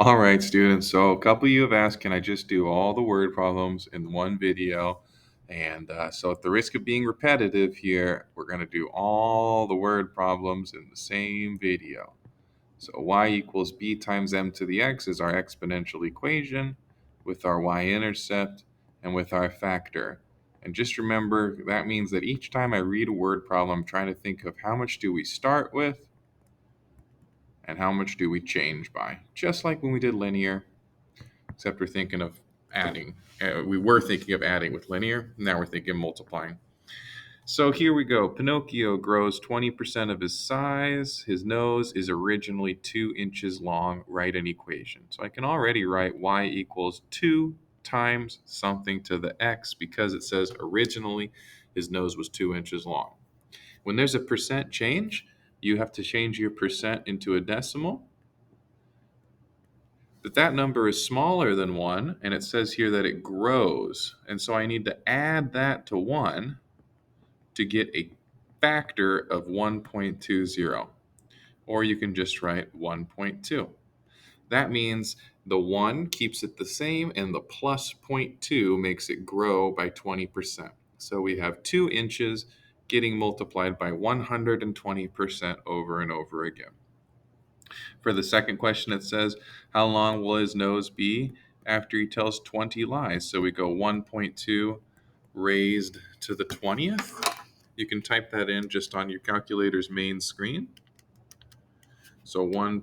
All right, students. So a couple of you have asked, can I just do all the word problems in one video? And so at the risk of being repetitive here, we're going to do all the word problems in the same video. So y equals b times m to the x is our exponential equation with our y-intercept and with our factor. And just remember, that means that each time I read a word problem, I'm trying to think of how much do we start with and how much do we change by, just like when we did linear. Except we're thinking of adding. We were thinking of adding with linear. Now we're thinking multiplying. So here we go. Pinocchio grows 20% of his size. His nose is originally 2 inches long. Write an equation. So I can already write y equals 2 times something to the x because it says originally his nose was 2 inches long. When there's a percent change, you have to change your percent into a decimal. But that number is smaller than 1, and it says here that it grows. And so I need to add that to 1 to get a factor of 1.20. Or you can just write 1.2. That means the 1 keeps it the same, and the plus 0.2 makes it grow by 20%. So we have 2 inches getting multiplied by 120% over and over again. For the second question, it says, how long will his nose be after he tells 20 lies? So we go 1.2 raised to the 20th. You can type that in just on your calculator's main screen. So 2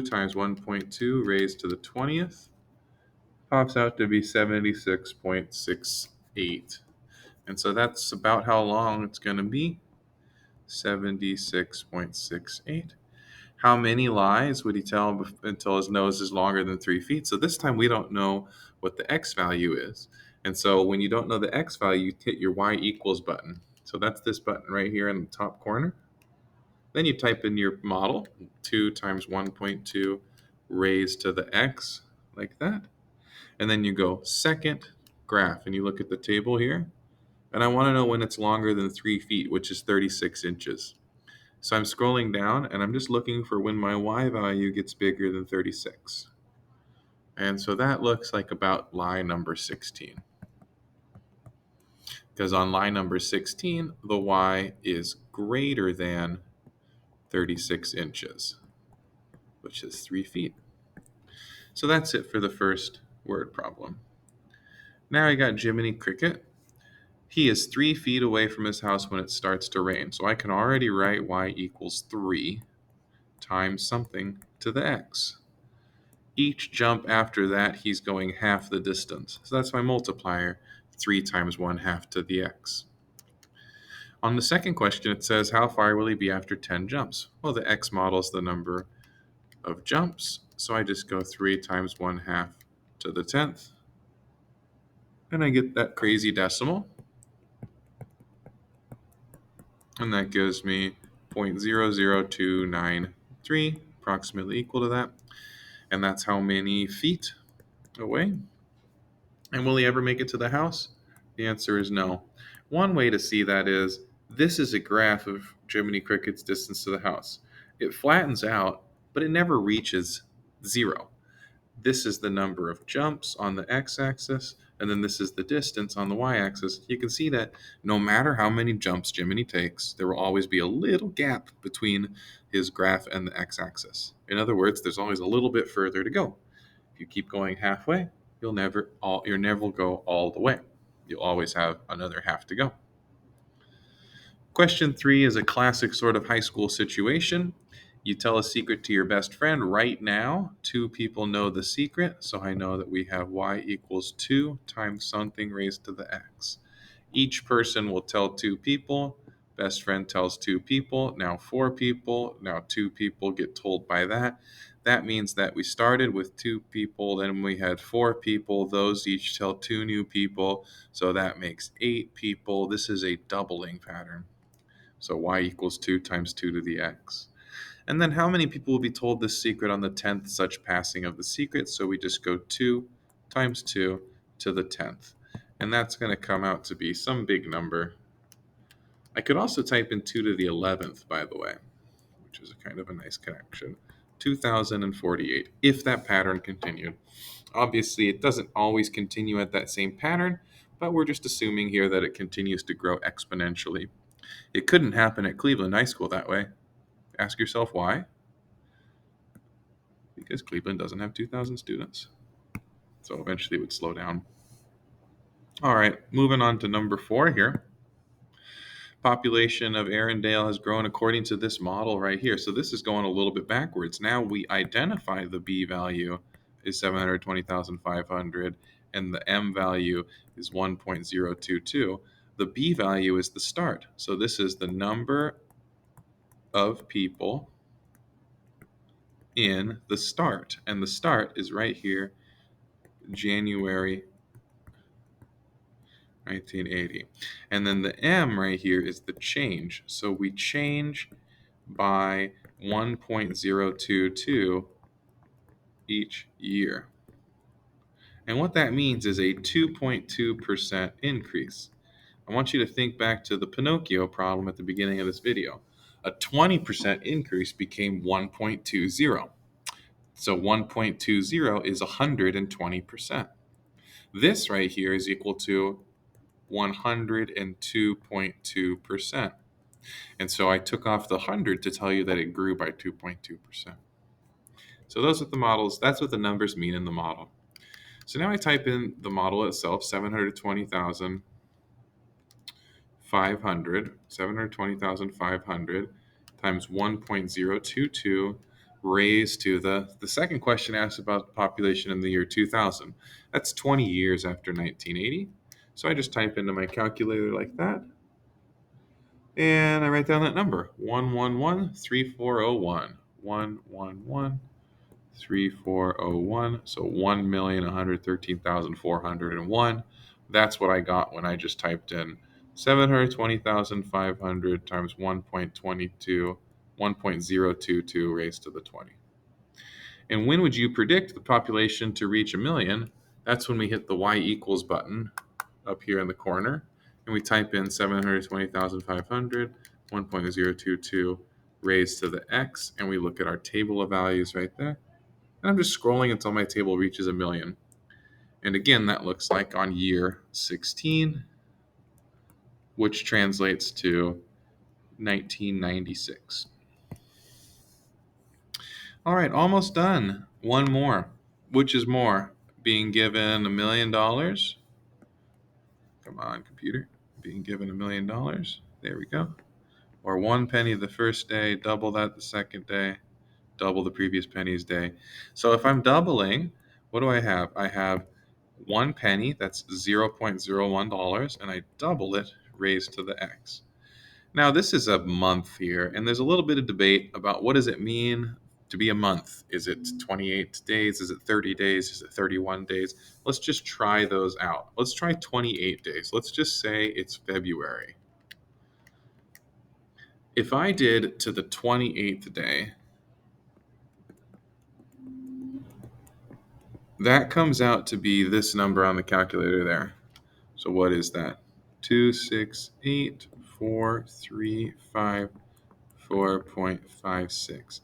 times 1.2 raised to the 20th pops out to be 76.68. And so that's about how long it's going to be, 76.68. How many lies would he tell until his nose is longer than 3 feet? So this time we don't know what the x value is. And so when you don't know the x value, you hit your y equals button. So that's this button right here in the top corner. Then you type in your model, 2 times 1.2 raised to the x, like that. And then you go second graph, and you look at the table here. And I want to know when it's longer than 3 feet, which is 36 inches. So I'm scrolling down and I'm just looking for when my y value gets bigger than 36. And so that looks like about line number 16. Because on line number 16, the y is greater than 36 inches, which is 3 feet. So that's it for the first word problem. Now I got Jiminy Cricket. He is 3 feet away from his house when it starts to rain. So I can already write y equals 3 times something to the x. Each jump after that, he's going half the distance. So that's my multiplier, 3 times 1/2 to the x. On the second question, it says, how far will he be after 10 jumps? Well, the x models the number of jumps, so I just go 3 times 1/2 to the 10th, and I get that crazy decimal, and that gives me 0.00293, approximately equal to that, and that's how many feet away. And will he ever make it to the house? The answer is no. One way to see that is this is a graph of Jiminy Cricket's distance to the house. It flattens out, but it never reaches 0. This is the number of jumps on the x-axis, and then this is the distance on the y-axis. You can see that no matter how many jumps Jiminy takes, there will always be a little gap between his graph and the x-axis. In other words, there's always a little bit further to go. If you keep going halfway, you'll never go all the way. You'll always have another half to go. Question 3 is a classic sort of high school situation. You tell a secret to your best friend right now. 2 people know the secret, so I know that we have y equals 2 times something raised to the x. Each person will tell 2 people. Best friend tells 2 people. Now 4 people. Now 2 people get told by that. That means that we started with 2 people, then we had 4 people. Those each tell 2 new people. So that makes 8 people. This is a doubling pattern. So y equals 2 times 2 to the x. And then how many people will be told this secret on the 10th such passing of the secret? So we just go 2 times 2 to the 10th. And that's going to come out to be some big number. I could also type in 2 to the 11th, by the way, which is kind of a nice connection. 2,048, if that pattern continued. Obviously, it doesn't always continue at that same pattern, but we're just assuming here that it continues to grow exponentially. It couldn't happen at Cleveland High School that way. Ask yourself why? Because Cleveland doesn't have 2,000 students. So eventually it would slow down. All right, moving on to number 4 here. Population of Arendelle has grown according to this model right here. So this is going a little bit backwards. Now we identify the B value is 720,500 and the M value is 1.022. The B value is the start. So this is the number of people in the start. And the start is right here, January 1980. And then the M right here is the change. So we change by 1.022 each year. And what that means is a 2.2% increase. I want you to think back to the Pinocchio problem at the beginning of this video. A 20% increase became 1.20. So 1.20 is 120%. This right here is equal to 102.2%. And so I took off the 100 to tell you that it grew by 2.2%. So those are the models. That's what the numbers mean in the model. So now I type in the model itself, 720,500 times 1.022 raised to the second question asked about the population in the year 2000. That's 20 years after 1980. So I just type into my calculator like that. And I write down that number, 111,3401. 111,3401. So 1,113,401. That's what I got when I just typed in 720,500 times 1.022 raised to the 20. And when would you predict the population to reach a million? That's when we hit the y equals button up here in the corner. And we type in 720,500, 1.022 raised to the x, and we look at our table of values right there. And I'm just scrolling until my table reaches a million. And again, that looks like on year 16, which translates to 1996. All right, almost done. One more. Which is more? Being given $1 million? Come on, computer. Being given $1 million. There we go. Or 1 penny the first day, double that the second day, double the previous penny's day. So if I'm doubling, what do I have? I have 1 penny, that's $0.01, and I double it raised to the x. Now this is a month here, and there's a little bit of debate about what does it mean to be a month. Is it 28 days? Is it 30 days? Is it 31 days? Let's just try those out. Let's try 28 days. Let's just say it's February. If I did to the 28th day, that comes out to be this number on the calculator there. So what is that? 268,435.4.56.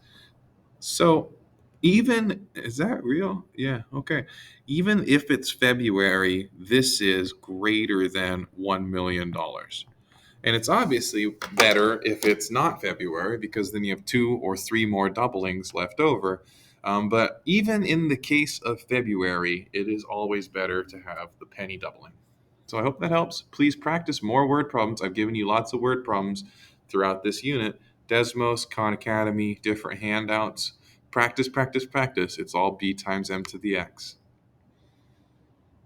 So is that real? Yeah, okay. Even if it's February, this is greater than $1 million. And it's obviously better if it's not February because then you have 2 or 3 more doublings left over. But even in the case of February, it is always better to have the penny doubling. So I hope that helps. Please practice more word problems. I've given you lots of word problems throughout this unit. Desmos, Khan Academy, different handouts. Practice, practice, practice. It's all b times m to the x.